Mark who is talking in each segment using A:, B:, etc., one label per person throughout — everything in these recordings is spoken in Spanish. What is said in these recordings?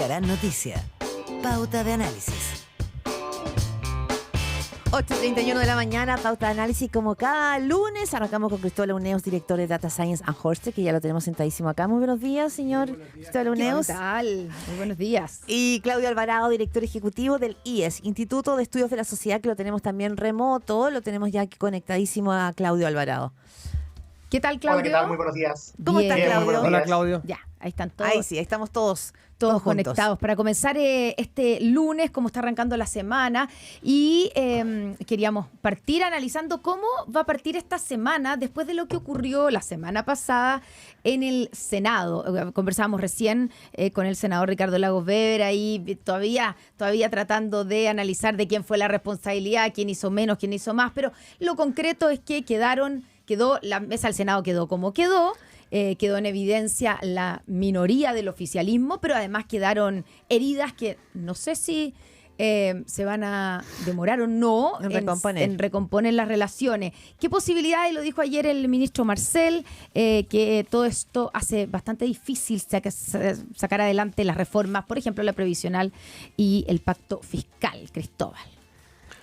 A: Gran noticia. Pauta de análisis. 8:31 de la mañana, pauta de análisis como cada lunes. Arrancamos con Cristóbal Uneus, director de Data Science and Hoster, que ya lo tenemos sentadísimo acá. Muy buenos días, señor Cristóbal Uneus.
B: ¿Qué tal? Muy buenos días.
A: Y Claudio Alvarado, director ejecutivo del IES, Instituto de Estudios de la Sociedad, que lo tenemos también remoto. Lo tenemos ya aquí conectadísimo a Claudio Alvarado.
B: ¿Qué tal, Claudio?
C: Hola, ¿qué tal? Muy buenos días.
A: ¿Cómo
B: Bien.
A: estás, Claudio?
C: Hola,
D: Claudio.
B: Ya, ahí están todos.
A: Ahí sí, ahí estamos todos juntos.
B: Conectados para comenzar este lunes, cómo está arrancando la semana, y queríamos partir analizando cómo va a partir esta semana después de lo que ocurrió la semana pasada en el Senado. Conversábamos recién con el senador Ricardo Lagos Weber, ahí todavía tratando de analizar de quién fue la responsabilidad, quién hizo menos, quién hizo más, pero lo concreto es que la mesa del Senado quedó como quedó. Quedó en evidencia la minoría del oficialismo, pero además quedaron heridas que no sé si se van a demorar o no en recomponer las relaciones. ¿Qué posibilidades? Lo dijo ayer el ministro Marcel, que todo esto hace bastante difícil sacar adelante las reformas, por ejemplo, la previsional y el pacto fiscal. Cristóbal,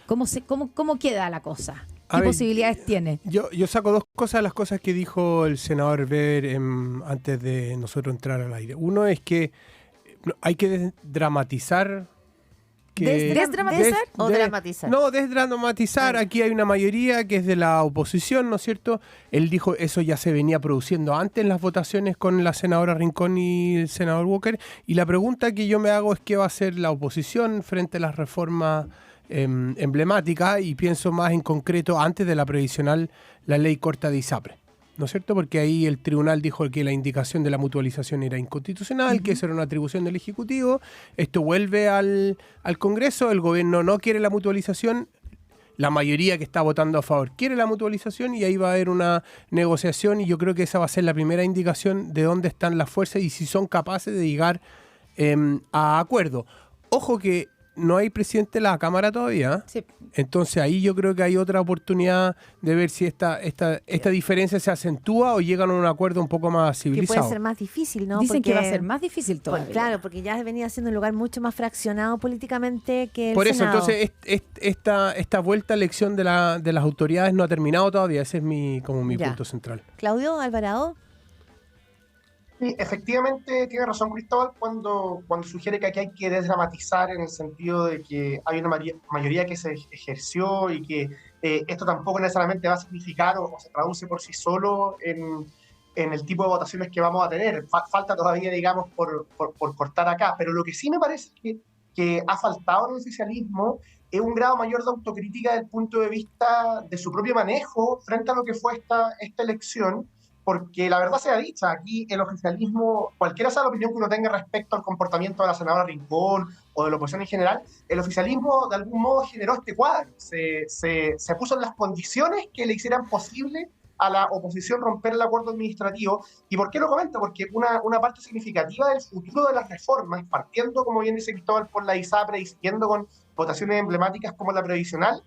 B: ¿cómo queda la cosa? ¿Qué posibilidades tiene?
D: Yo saco dos cosas de las cosas que dijo el senador Weber antes de nosotros entrar al aire. Uno es que hay que desdramatizar.
A: ¿Desdramatizar o dramatizar?
D: No, desdramatizar. Aquí hay una mayoría que es de la oposición, ¿no es cierto? Él dijo eso ya se venía produciendo antes en las votaciones con la senadora Rincón y el senador Walker. Y la pregunta que yo me hago es qué va a hacer la oposición frente a las reformas emblemática, y pienso más en concreto antes de la previsional, la ley corta de ISAPRE, ¿no es cierto? Porque ahí el tribunal dijo que la indicación de la mutualización era inconstitucional, que eso era una atribución del Ejecutivo. Esto vuelve al Congreso, el gobierno no quiere la mutualización, la mayoría que está votando a favor quiere la mutualización, y ahí va a haber una negociación, y yo creo que esa va a ser la primera indicación de dónde están las fuerzas y si son capaces de llegar a acuerdo. Ojo que no hay presidente de la Cámara todavía.
B: Sí.
D: Entonces ahí yo creo que hay otra oportunidad de ver si esta diferencia se acentúa o llegan a un acuerdo un poco más civilizado.
A: Que puede ser más difícil, ¿no?
B: Dicen que va a ser más difícil todavía.
A: Pues, claro, porque ya venía siendo un lugar mucho más fraccionado políticamente que el
D: Por eso,
A: Senado.
D: entonces, esta vuelta a elección de las autoridades no ha terminado todavía. Ese es mi punto central.
A: Claudio Alvarado.
C: Sí, efectivamente tiene razón Cristóbal cuando sugiere que aquí hay que desdramatizar, en el sentido de que hay una mayoría que se ejerció y que esto tampoco necesariamente va a significar o se traduce por sí solo en el tipo de votaciones que vamos a tener. Falta todavía, digamos, por cortar acá, pero lo que sí me parece que ha faltado en el oficialismo es un grado mayor de autocrítica desde el punto de vista de su propio manejo frente a lo que fue esta elección. Porque la verdad sea dicha, aquí el oficialismo, cualquiera sea la opinión que uno tenga respecto al comportamiento de la senadora Rincón o de la oposición en general, el oficialismo de algún modo generó este cuadro, se puso en las condiciones que le hicieran posible a la oposición romper el acuerdo administrativo. ¿Y por qué lo comento? Porque una parte significativa del futuro de las reformas, partiendo, como bien dice Cristóbal, por la ISAPRE y siguiendo con votaciones emblemáticas como la previsional,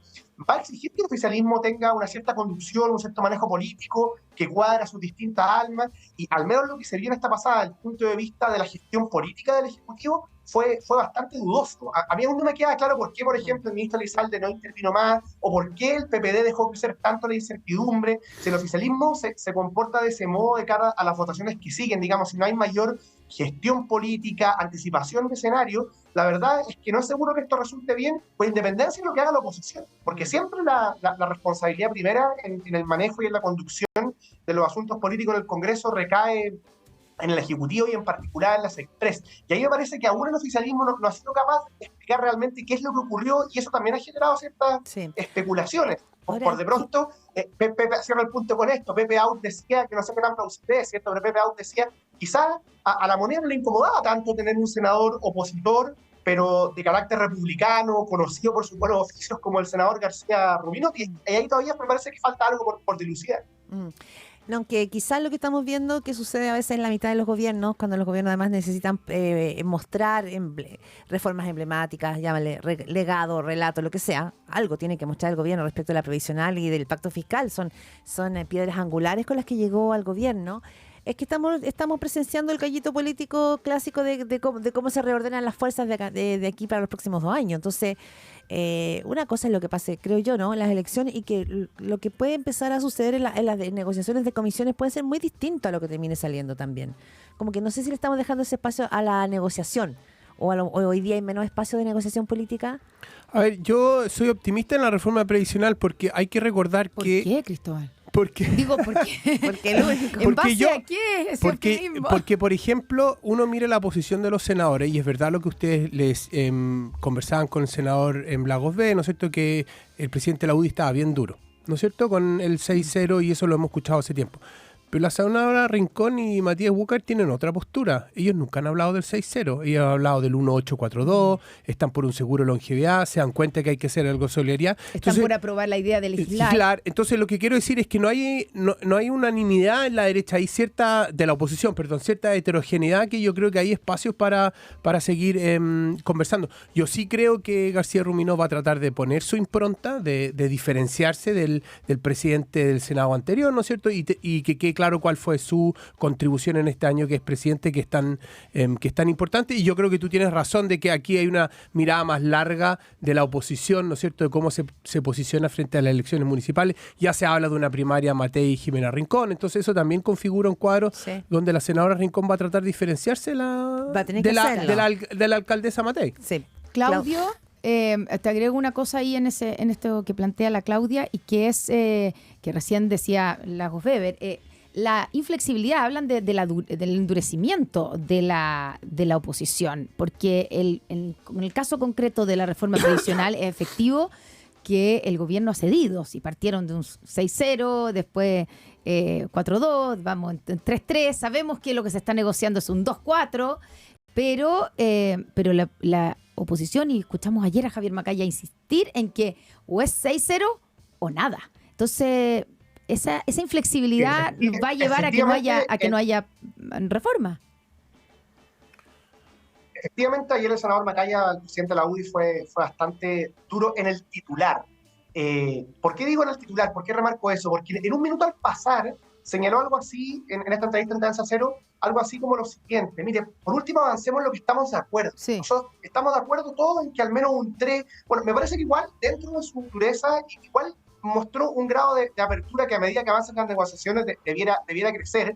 C: va a exigir que el oficialismo tenga una cierta conducción, un cierto manejo político que cuadra sus distintas almas, y al menos lo que se vio en esta pasada, desde el punto de vista de la gestión política del Ejecutivo, fue bastante dudoso. A mí aún no me queda claro por qué, por ejemplo, el ministro Elizalde no intervino más, o por qué el PPD dejó crecer tanto la incertidumbre. Si el oficialismo se comporta de ese modo de cara a las votaciones que siguen, digamos, si no hay mayor gestión política, anticipación de escenario, la verdad es que no es seguro que esto resulte bien, con independencia de lo que haga la oposición, porque siempre la responsabilidad primera en el manejo y en la conducción de los asuntos políticos en el Congreso recae en el Ejecutivo y en particular en las Express. Y ahí me parece que aún el oficialismo no ha sido capaz de explicar realmente qué es lo que ocurrió, y eso también ha generado ciertas especulaciones. Por de pronto, Pepe cierra el punto con esto. Pepe Out decía, que no sé qué tan plausible es, ¿cierto? Pero Pepe Out decía, quizás a la moneda no le incomodaba tanto tener un senador opositor, pero de carácter republicano, conocido por sus buenos oficios, como el senador García Rubino, y ahí todavía me parece que falta algo por dilucidar.
A: No, aunque quizás lo que estamos viendo que sucede a veces en la mitad de los gobiernos, cuando los gobiernos además necesitan mostrar reformas emblemáticas, llámale legado, relato, lo que sea, algo tiene que mostrar el gobierno respecto a la previsional y del pacto fiscal. Son piedras angulares con las que llegó al gobierno. Es que estamos presenciando el gallito político clásico de cómo se reordenan las fuerzas de aquí para los próximos 2 años. Entonces, una cosa es lo que pase, creo yo, ¿no? En las elecciones, y que lo que puede empezar a suceder en las negociaciones de comisiones puede ser muy distinto a lo que termine saliendo también. Como que no sé si le estamos dejando ese espacio a la negociación, o hoy día hay menos espacio de negociación política.
D: A ver, yo soy optimista en la reforma previsional porque hay que recordar
B: ¿Por
D: que...
B: qué, Cristóbal?
D: Porque,
B: Digo, ¿por qué?
A: Porque el único.
B: ¿En base a qué ese optimismo?
D: Porque, por ejemplo, uno mira la posición de los senadores, y es verdad lo que ustedes les conversaban con el senador en Lagos B, ¿no es cierto?, que el presidente de la UDI estaba bien duro, ¿no es cierto?, con el 6-0, y eso lo hemos escuchado hace tiempo. Pero la senadora Rincón y Matías Walker tienen otra postura. Ellos nunca han hablado del 6-0. Ellos han hablado del 1-8-4-2, están por un seguro de longevidad, se dan cuenta que hay que hacer algo de solidaridad.
B: Están por aprobar la idea de legislar.
D: Claro, entonces lo que quiero decir es que no hay unanimidad en la derecha, hay cierta heterogeneidad, que yo creo que hay espacios para seguir conversando. Yo sí creo que García Ruminó va a tratar de poner su impronta, de diferenciarse del presidente del Senado anterior, ¿no es cierto? Y que quede claro cuál fue su contribución en este año que es presidente, que es tan importante. Y yo creo que tú tienes razón de que aquí hay una mirada más larga de la oposición, ¿no es cierto?, de cómo se posiciona frente a las elecciones municipales. Ya se habla de una primaria Matei y Jimena Rincón, entonces eso también configura un cuadro donde la senadora Rincón va a tratar de diferenciarse de la alcaldesa Matei.
A: Sí.
B: Claudio, te agrego una cosa ahí en esto que plantea la Claudia, y que es que recién decía Lagos Weber, la inflexibilidad. Hablan del endurecimiento de la oposición, porque en el caso concreto de la reforma previsional es efectivo que el gobierno ha cedido. Si partieron de un 6-0, después 4-2, vamos en 3-3, sabemos que lo que se está negociando es un 2-4, pero la oposición, y escuchamos ayer a Javier Macaya insistir en que o es 6-0 o nada. Entonces, esa inflexibilidad va a llevar a que no haya reforma.
C: Efectivamente, ayer el senador Macaya, el presidente de la UDI, fue bastante duro en el titular. ¿Por qué digo en el titular? ¿Por qué remarco eso? Porque en un minuto al pasar señaló algo así, en esta entrevista en Danza Cero, algo así como lo siguiente: mire, por último avancemos en lo que estamos de acuerdo.
B: Sí.
C: Nosotros estamos de acuerdo todos en que al menos un 3, bueno, me parece que igual, dentro de su dureza, igual mostró un grado de apertura que a medida que avanzan las negociaciones debiera crecer.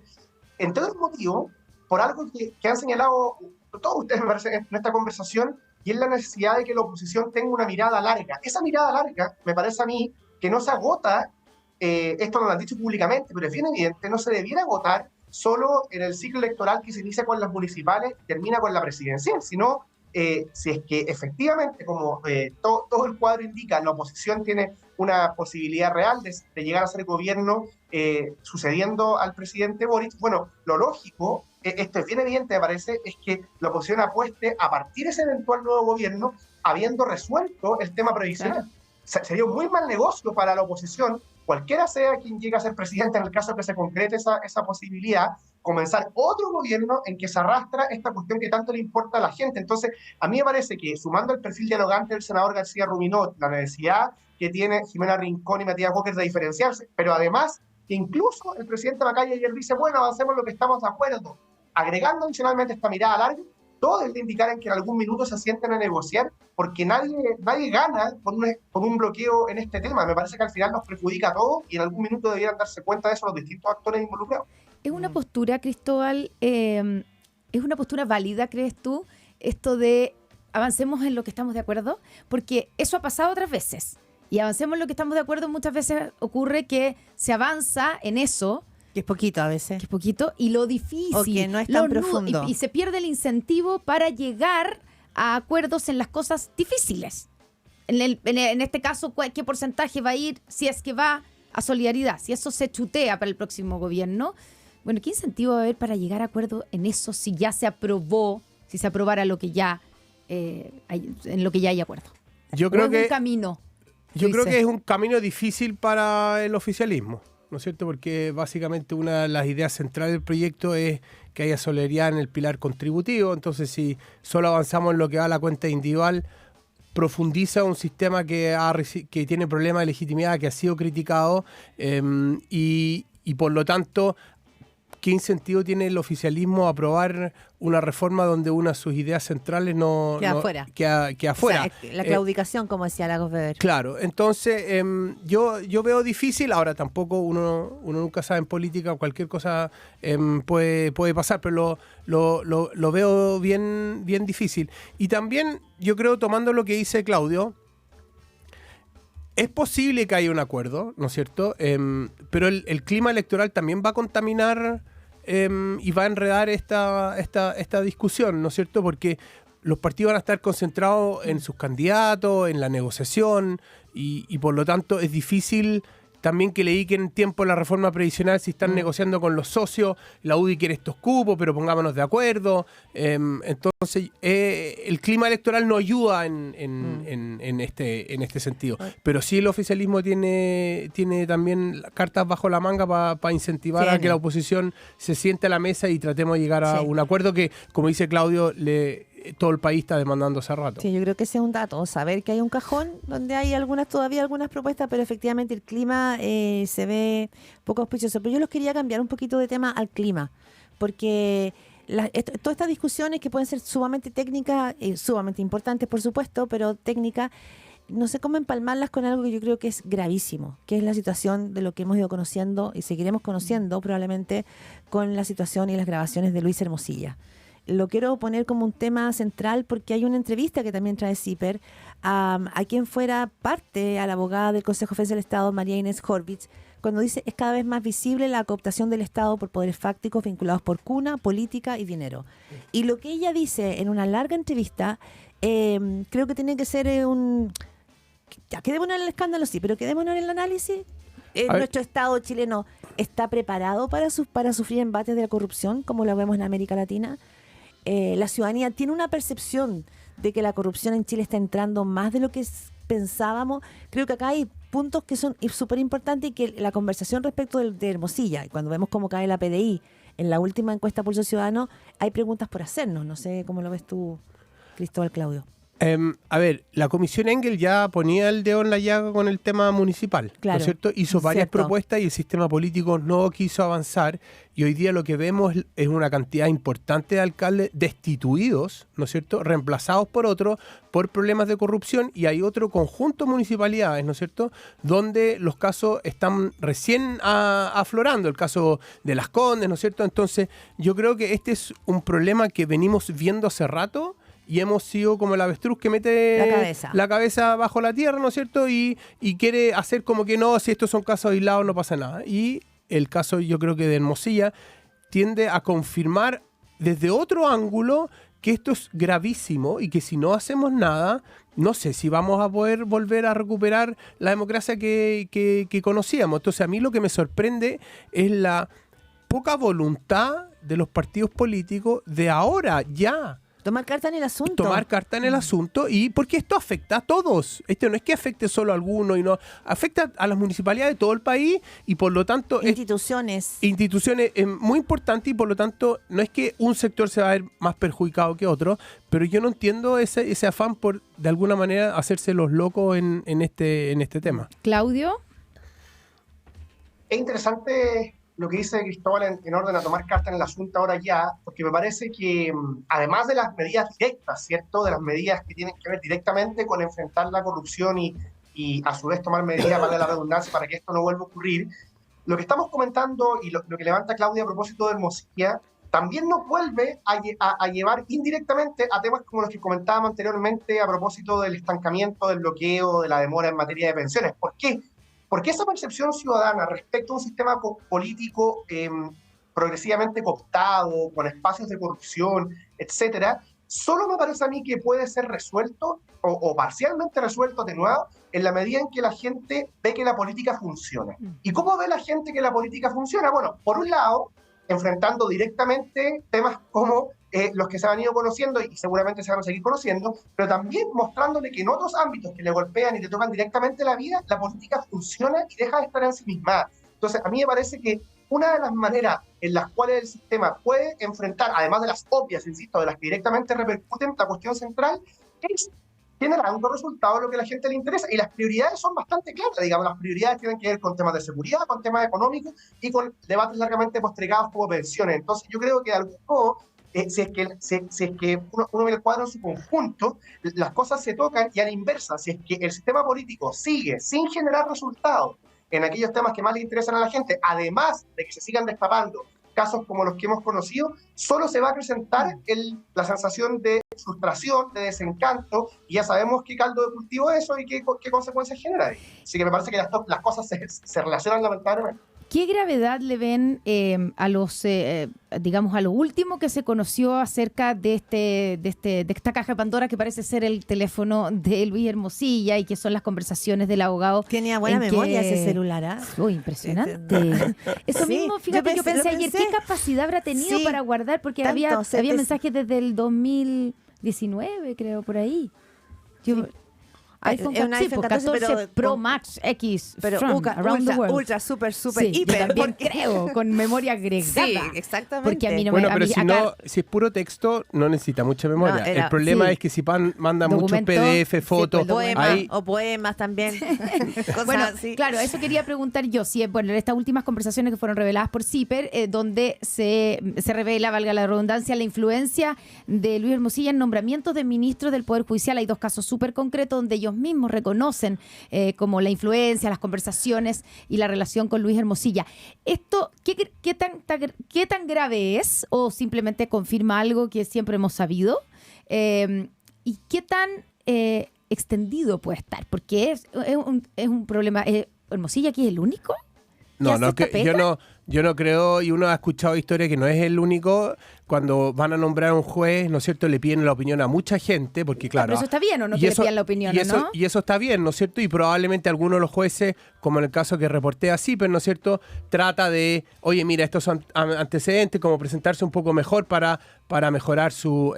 C: Entre otros motivos, por algo que han señalado todos ustedes, me parece, en esta conversación, y es la necesidad de que la oposición tenga una mirada larga. Esa mirada larga, me parece a mí, que no se agota, esto no lo han dicho públicamente, pero es bien evidente, no se debiera agotar solo en el ciclo electoral que se inicia con las municipales y termina con la presidencial, sino si es que efectivamente, como todo el cuadro indica, la oposición tiene una posibilidad real de llegar a ser gobierno sucediendo al presidente Boric. Bueno, lo lógico, esto es bien evidente, me parece, es que la oposición apueste a partir de ese eventual nuevo gobierno habiendo resuelto el tema previsional. Claro. Sería un muy mal negocio para la oposición, cualquiera sea quien llegue a ser presidente, en el caso de que se concrete esa posibilidad, comenzar otro gobierno en que se arrastra esta cuestión que tanto le importa a la gente. Entonces, a mí me parece que, sumando el perfil dialogante del senador García Ruminó, la necesidad que tiene Jimena Rincón y Matías Walker de diferenciarse, pero además que incluso el presidente Macaya ayer dice, bueno, avancemos en lo que estamos de acuerdo, agregando adicionalmente esta mirada larga, todo es de indicar en que en algún minuto se sienten a negociar, porque nadie gana por un bloqueo en este tema. Me parece que al final nos perjudica a todos y en algún minuto debieran darse cuenta de eso los distintos actores involucrados.
B: ¿Es una postura, Cristóbal, es una postura válida, crees tú, esto de avancemos en lo que estamos de acuerdo? Porque eso ha pasado otras veces. Y avancemos en lo que estamos de acuerdo, muchas veces ocurre que se avanza en eso.
A: Que es poquito a veces.
B: Que es poquito. Y lo difícil.
A: O que no es tan profundo.
B: Y se pierde el incentivo para llegar a acuerdos en las cosas difíciles. En este caso, ¿qué porcentaje va a ir, si es que va, a solidaridad? Si eso se chutea para el próximo gobierno. Bueno, ¿qué incentivo va a haber para llegar a acuerdo en eso si ya se aprobó, si se aprobara lo que ya, en lo que ya hay acuerdo?
D: Yo creo que
B: es
D: un camino difícil para el oficialismo, ¿no es cierto? Porque básicamente una de las ideas centrales del proyecto es que haya solidaridad en el pilar contributivo. Entonces, si solo avanzamos en lo que va a la cuenta individual, profundiza un sistema que tiene problemas de legitimidad, que ha sido criticado y por lo tanto ¿qué incentivo tiene el oficialismo a aprobar una reforma donde una de sus ideas centrales
A: Queda afuera?
D: Queda afuera?
A: O sea, la claudicación, como decía Lagos Weber.
D: Claro, entonces yo veo difícil, ahora tampoco uno nunca sabe en política, cualquier cosa puede pasar, pero lo veo bien difícil. Y también yo creo, tomando lo que dice Claudio, es posible que haya un acuerdo, ¿no es cierto? Pero el clima electoral también va a contaminar y va a enredar esta discusión, ¿no es cierto? Porque los partidos van a estar concentrados en sus candidatos, en la negociación, y por lo tanto es difícil también que le dediquen tiempo a la reforma previsional si están negociando con los socios. La UDI quiere estos cupos, pero pongámonos de acuerdo. Entonces, el clima electoral no ayuda en este sentido. Pero sí el oficialismo tiene también cartas bajo la manga para incentivar a que la oposición se siente a la mesa y tratemos de llegar a un acuerdo que, como dice Claudio, todo el país está demandando hace rato.
A: Sí, yo creo que ese es un dato, saber que hay un cajón donde hay todavía algunas propuestas, pero efectivamente el clima se ve poco auspicioso. Pero yo los quería cambiar un poquito de tema al clima, porque todas estas discusiones que pueden ser sumamente técnicas, sumamente importantes por supuesto, pero técnicas, no sé cómo empalmarlas con algo que yo creo que es gravísimo, que es la situación de lo que hemos ido conociendo y seguiremos conociendo probablemente con la situación y las grabaciones de Luis Hermosilla. Lo quiero poner como un tema central porque hay una entrevista que también trae CIPER a quien fuera parte, a la abogada del Consejo de Defensa del Estado, María Inés Horvitz, cuando dice es cada vez más visible la cooptación del Estado por poderes fácticos vinculados por cuna, política y dinero. Y lo que ella dice en una larga entrevista, creo que tiene que ser ya, quedémonos en el escándalo, sí, pero quedémonos en el análisis. ¿Nuestro Estado chileno está preparado para sufrir embates de la corrupción, como lo vemos en América Latina? La ciudadanía tiene una percepción de que la corrupción en Chile está entrando más de lo que pensábamos. Creo que acá hay puntos que son súper importantes y que la conversación respecto de Hermosilla, y cuando vemos cómo cae la PDI en la última encuesta Pulso Ciudadano, hay preguntas por hacernos. No sé cómo lo ves tú, Cristóbal, Claudio.
D: A ver, la Comisión Engel ya ponía el dedo en la llaga con el tema municipal,
A: claro,
D: ¿no es cierto? Hizo varias propuestas y el sistema político no quiso avanzar, y hoy día lo que vemos es una cantidad importante de alcaldes destituidos, ¿no es cierto?, reemplazados por otros por problemas de corrupción, y hay otro conjunto de municipalidades, ¿no es cierto?, donde los casos están recién aflorando, el caso de Las Condes, ¿no es cierto? Entonces yo creo que este es un problema que venimos viendo hace rato, y hemos sido como el avestruz que mete la cabeza bajo la tierra, ¿no es cierto? Y quiere hacer como que no, si estos son casos aislados no pasa nada. Y el caso, yo creo que de Hermosilla, tiende a confirmar desde otro ángulo que esto es gravísimo y que si no hacemos nada, no sé si vamos a poder volver a recuperar la democracia que conocíamos. Entonces a mí lo que me sorprende es la poca voluntad de los partidos políticos de ahora ya
A: tomar carta en el asunto.
D: Tomar carta en el asunto, y porque esto afecta a todos. Esto no es que afecte solo a algunos, afecta a las municipalidades de todo el país, y por lo tanto
A: instituciones
D: es muy importante, y por lo tanto no es que un sector se va a ver más perjudicado que otro, pero yo no entiendo ese afán por de alguna manera hacerse los locos en este tema.
B: Claudio.
C: Es interesante lo que dice Cristóbal en orden a tomar carta en el asunto ahora ya, porque me parece que además de las medidas directas, ¿cierto?, de las medidas que tienen que ver directamente con enfrentar la corrupción y a su vez tomar medidas, para la redundancia, para que esto no vuelva a ocurrir, lo que estamos comentando y lo que levanta Claudia a propósito de Hermosilla, también nos vuelve a llevar indirectamente a temas como los que comentábamos anteriormente a propósito del estancamiento, del bloqueo, de la demora en materia de pensiones. ¿Por qué? Porque esa percepción ciudadana respecto a un sistema político progresivamente cooptado, con espacios de corrupción, etcétera, solo me parece a mí que puede ser resuelto o parcialmente resuelto, atenuado, en la medida en que la gente ve que la política funciona. ¿Y cómo ve la gente que la política funciona? Bueno, por un lado, enfrentando directamente temas como los que se han ido conociendo y seguramente se van a seguir conociendo, pero también mostrándole que en otros ámbitos que le golpean y le tocan directamente la vida, la política funciona y deja de estar ensimismada. Entonces, a mí me parece que una de las maneras en las cuales el sistema puede enfrentar, además de las obvias, insisto, de las que directamente repercuten, la cuestión central es generando resultados lo que a la gente le interesa. Y las prioridades son bastante claras, digamos, las prioridades tienen que ver con temas de seguridad, con temas económicos y con debates largamente postergados como pensiones. Entonces yo creo que de algún modo, si es que uno ve el cuadro en su conjunto, las cosas se tocan y a la inversa, si es que el sistema político sigue sin generar resultados en aquellos temas que más le interesan a la gente, además de que se sigan destapando casos como los que hemos conocido, solo se va a acrecentar la sensación de frustración, de desencanto, y ya sabemos qué caldo de cultivo es eso y qué consecuencias genera. Así que me parece que las cosas se relacionan lamentablemente.
B: ¿Qué gravedad le ven a digamos, a lo último que se conoció acerca de esta caja de Pandora que parece ser el teléfono de Luis Hermosilla y que son las conversaciones del abogado?
A: Tenía buena memoria ese celular, ¿ah?
B: Impresionante. Eso
A: Sí,
B: mismo, fíjate, yo pensé ayer, ¿qué capacidad habrá tenido para guardar? Porque había mensajes desde el 2019, creo, por ahí. iPhone,
A: es un iPhone 14,
B: 14 Pro Max X,
A: pero
B: around the world.
A: ultra, super,
B: Sí,
A: hiper.
B: yo también creo, con memoria agregada.
A: Sí, exactamente.
B: Porque a mí no
D: Bueno,
B: me...
D: pero
B: acá,
D: si es puro texto, no necesita mucha memoria.
A: No,
D: el problema
B: sí.
D: es que si mandan muchos
B: Documento,
D: PDF, fotos,
B: pues,
D: ahí...
A: O poemas también. Cosas
B: bueno,
A: así.
B: claro, eso quería preguntar yo. Si, bueno, en estas últimas conversaciones que fueron reveladas por CIPER, donde se revela, valga la redundancia, la influencia de Luis Hermosilla en nombramientos de ministros del Poder Judicial. Hay dos casos súper concretos donde ellos mismos reconocen como la influencia, las conversaciones y la relación con Luis Hermosilla. ¿Esto qué tan grave es o simplemente confirma algo que siempre hemos sabido? ¿Y qué tan extendido puede estar? Porque es un problema. ¿Hermosilla aquí es el único?
D: Yo no creo, y uno ha escuchado historias que no es el único. Cuando van a nombrar a un juez, ¿no es cierto?, le piden la opinión a mucha gente, porque claro...
B: Pero eso está bien, ¿o no? Que le pidan la opinión, ¿no?
D: Y eso está bien, ¿no es cierto? Y probablemente algunos de los jueces, como en el caso que reporté así, pero ¿no es cierto?, trata de, oye, mira, estos son antecedentes, como presentarse un poco mejor para mejorar sus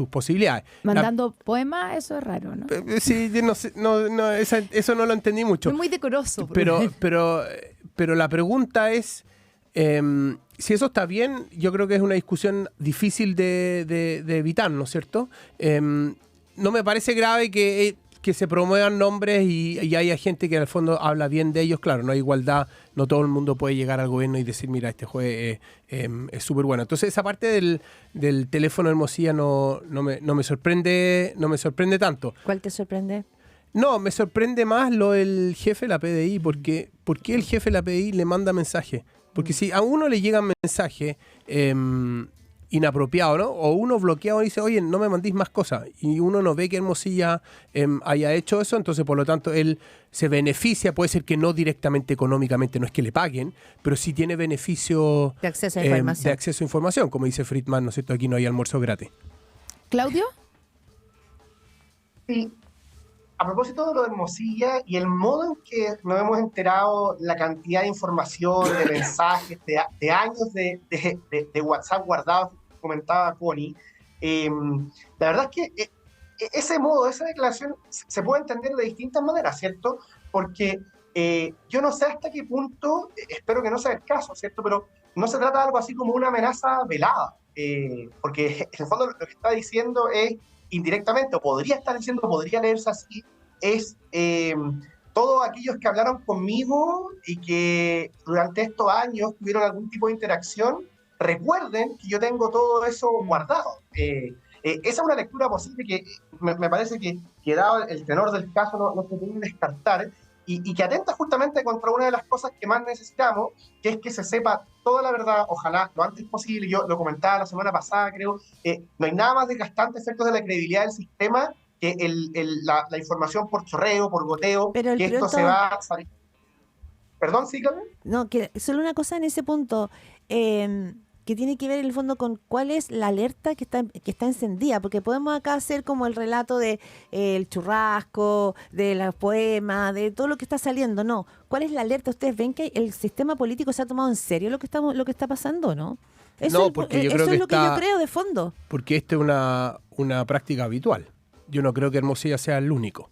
D: posibilidades.
B: Mandando poemas, eso es raro, ¿no?
D: Sí, yo no sé, eso no lo entendí mucho.
B: Es muy decoroso.
D: Pero la pregunta es... si eso está bien, yo creo que es una discusión difícil de evitar, ¿no es cierto? No me parece grave que se promuevan nombres y haya gente que en el fondo habla bien de ellos. Claro, no hay igualdad, no todo el mundo puede llegar al gobierno y decir, mira, este juez es súper bueno. Entonces esa parte del teléfono Hermosilla no me sorprende tanto.
A: ¿Cuál te sorprende?
D: No, me sorprende más lo del jefe de la PDI, porque ¿por qué el jefe de la PDI le manda mensaje? Porque si a uno le llegan mensajes inapropiados, ¿no? O uno bloqueado y dice, oye, no me mandís más cosas, y uno no ve que Hermosilla haya hecho eso, entonces por lo tanto él se beneficia, puede ser que no directamente económicamente, no es que le paguen, pero sí tiene beneficio
A: De acceso a información.
D: de acceso a información, como dice Friedman, ¿no es cierto? Aquí no hay almuerzo gratis.
B: ¿Claudio?
C: Sí. A propósito de lo de Hermosilla y el modo en que nos hemos enterado, la cantidad de información, de mensajes, de años de WhatsApp guardados, comentaba Connie, la verdad es que ese modo, esa declaración se puede entender de distintas maneras, ¿cierto? Porque yo no sé hasta qué punto, espero que no sea el caso, ¿cierto? Pero no se trata de algo así como una amenaza velada, porque en el fondo lo que está diciendo es indirectamente, o podría estar diciendo, podría leerse así, es todos aquellos que hablaron conmigo y que durante estos años tuvieron algún tipo de interacción, recuerden que yo tengo todo eso guardado. Esa es una lectura posible que me parece que dado el tenor del caso no se puede descartar y que atenta justamente contra una de las cosas que más necesitamos, que es que se sepa toda la verdad, ojalá lo antes posible. Yo lo comentaba la semana pasada, creo, no hay nada más desgastante efectos de la credibilidad del sistema que la información por chorreo, por goteo,
A: pero
C: que esto se va a salir. ¿Perdón, sí, Carmen?
A: No, que solo una cosa en ese punto, que tiene que ver en el fondo con cuál es la alerta que está encendida, porque podemos acá hacer como el relato de el churrasco, de los poemas, de todo lo que está saliendo. No, ¿cuál es la alerta? ¿Ustedes ven que el sistema político se ha tomado en serio lo que está pasando, no? Eso,
D: porque yo
A: eso
D: creo
A: es lo que yo creo de fondo.
D: Porque esto es una práctica habitual. Yo no creo que Hermosilla sea el único,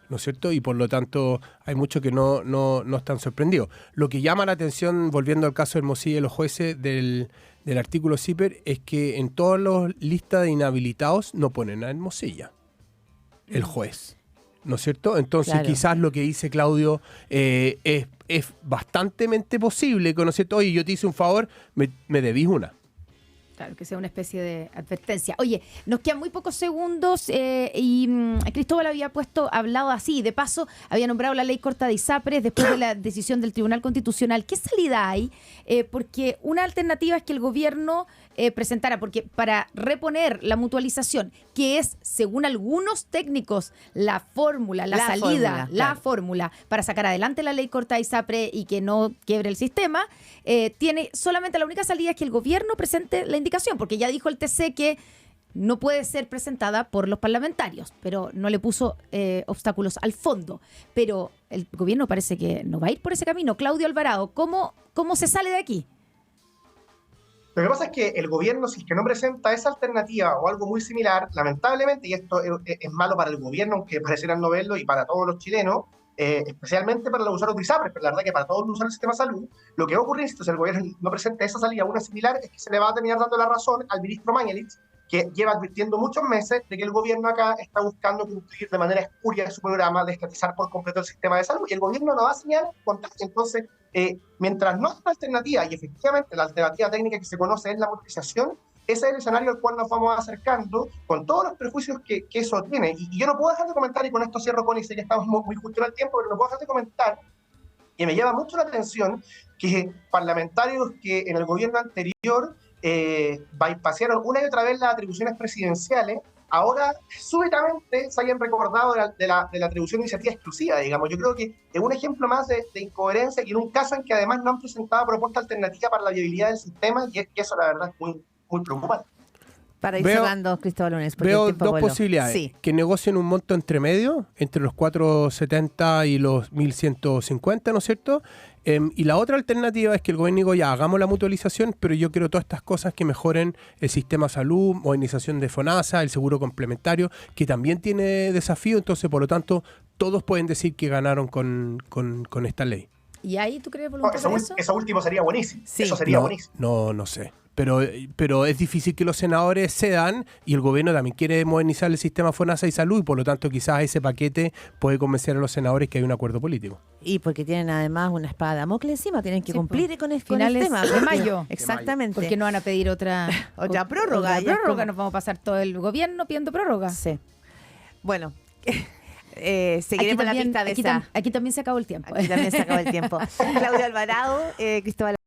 D: ¿no es cierto? Y por lo tanto hay muchos que no están sorprendidos. Lo que llama la atención, volviendo al caso de Hermosilla y los jueces del artículo CIPER, es que en todas las listas de inhabilitados no ponen a Hermosilla. el juez, ¿no es cierto? Entonces
A: Claro.
D: quizás lo que dice Claudio es bastantemente posible, ¿no es cierto? Oye, yo te hice un favor, me debís una.
B: Claro, que sea una especie de advertencia. Oye, nos quedan muy pocos segundos Cristóbal había hablado así, de paso, había nombrado la ley corta de ISAPRES después de la decisión del Tribunal Constitucional. ¿Qué salida hay? Porque una alternativa es que el gobierno presentara, porque para reponer la mutualización, que es, según algunos técnicos, la fórmula, la salida,
A: fórmula,
B: la
A: claro.
B: fórmula para sacar adelante la ley corta de ISAPRES y que no quiebre el sistema, tiene solamente la única salida es que el gobierno presente la indicación, porque ya dijo el TC que no puede ser presentada por los parlamentarios, pero no le puso obstáculos al fondo. Pero el gobierno parece que no va a ir por ese camino. Claudio Alvarado, ¿cómo se sale de aquí?
C: Lo que pasa es que el gobierno, si es que no presenta esa alternativa o algo muy similar, lamentablemente, y esto es malo para el gobierno, aunque parecieran no verlo, y para todos los chilenos, especialmente para los usuarios de ISAPRES, pero la verdad que para todos los usuarios del sistema de salud, lo que va a ocurrir si el gobierno no presenta esa salida, una similar, es que se le va a terminar dando la razón al ministro Mañalich, que lleva advirtiendo muchos meses de que el gobierno acá está buscando cumplir de manera espuria su programa de estatizar por completo el sistema de salud, y el gobierno no va a señalar contrario. Entonces, mientras no hay una alternativa, y efectivamente la alternativa técnica que se conoce es la mutualización, ese es el escenario al cual nos vamos acercando, con todos los perjuicios que eso tiene. Y yo no puedo dejar de comentar, y con esto cierro, con y sé que estamos muy justo en el tiempo, pero no puedo dejar de comentar, que me llama mucho la atención, que parlamentarios que en el gobierno anterior bypasearon una y otra vez las atribuciones presidenciales, ahora súbitamente se hayan recordado de la atribución de iniciativa exclusiva, digamos. Yo creo que es un ejemplo más de incoherencia, y en un caso en que además no han presentado propuesta alternativa para la viabilidad del sistema, y eso la verdad es muy preocupante.
A: Para ir
D: Veo-
A: cerrando, Cristóbal Núñez, porque el
D: Veo
A: tiempo
D: dos
A: voló.
D: posibilidades.
A: Sí.
D: Que negocien un monto entre medio, entre los 470 y los 1150, ¿no es cierto? Y la otra alternativa es que el gobierno diga, ya, hagamos la mutualización, pero yo quiero todas estas cosas que mejoren el sistema de salud, modernización de FONASA, el seguro complementario, que también tiene desafío, entonces, por lo tanto, todos pueden decir que ganaron con esta ley.
B: ¿Y ahí tú crees
C: No,
B: voluntad para eso?
C: eso último sería buenísimo.
A: Sí.
C: Eso sería buenísimo.
D: No sé. Pero es difícil que los senadores cedan, y el gobierno también quiere modernizar el sistema FONASA y salud, y por lo tanto quizás ese paquete puede convencer a los senadores que hay un acuerdo político.
A: Y porque tienen además una espada de Damocles encima, tienen que
B: Sí,
A: cumplir
B: pues.
A: con el
B: Finales
A: tema.
B: de mayo.
A: Exactamente.
B: Porque no van a pedir otra
A: Otra prórroga, ya es
B: prórroga,
A: como-
B: nos vamos a pasar todo el gobierno pidiendo prórroga.
A: Sí. Bueno, seguiremos la pista de
B: aquí,
A: esa.
B: aquí también se acabó el tiempo.
A: Aquí también se acabó el tiempo. Claudio Alvarado, Cristóbal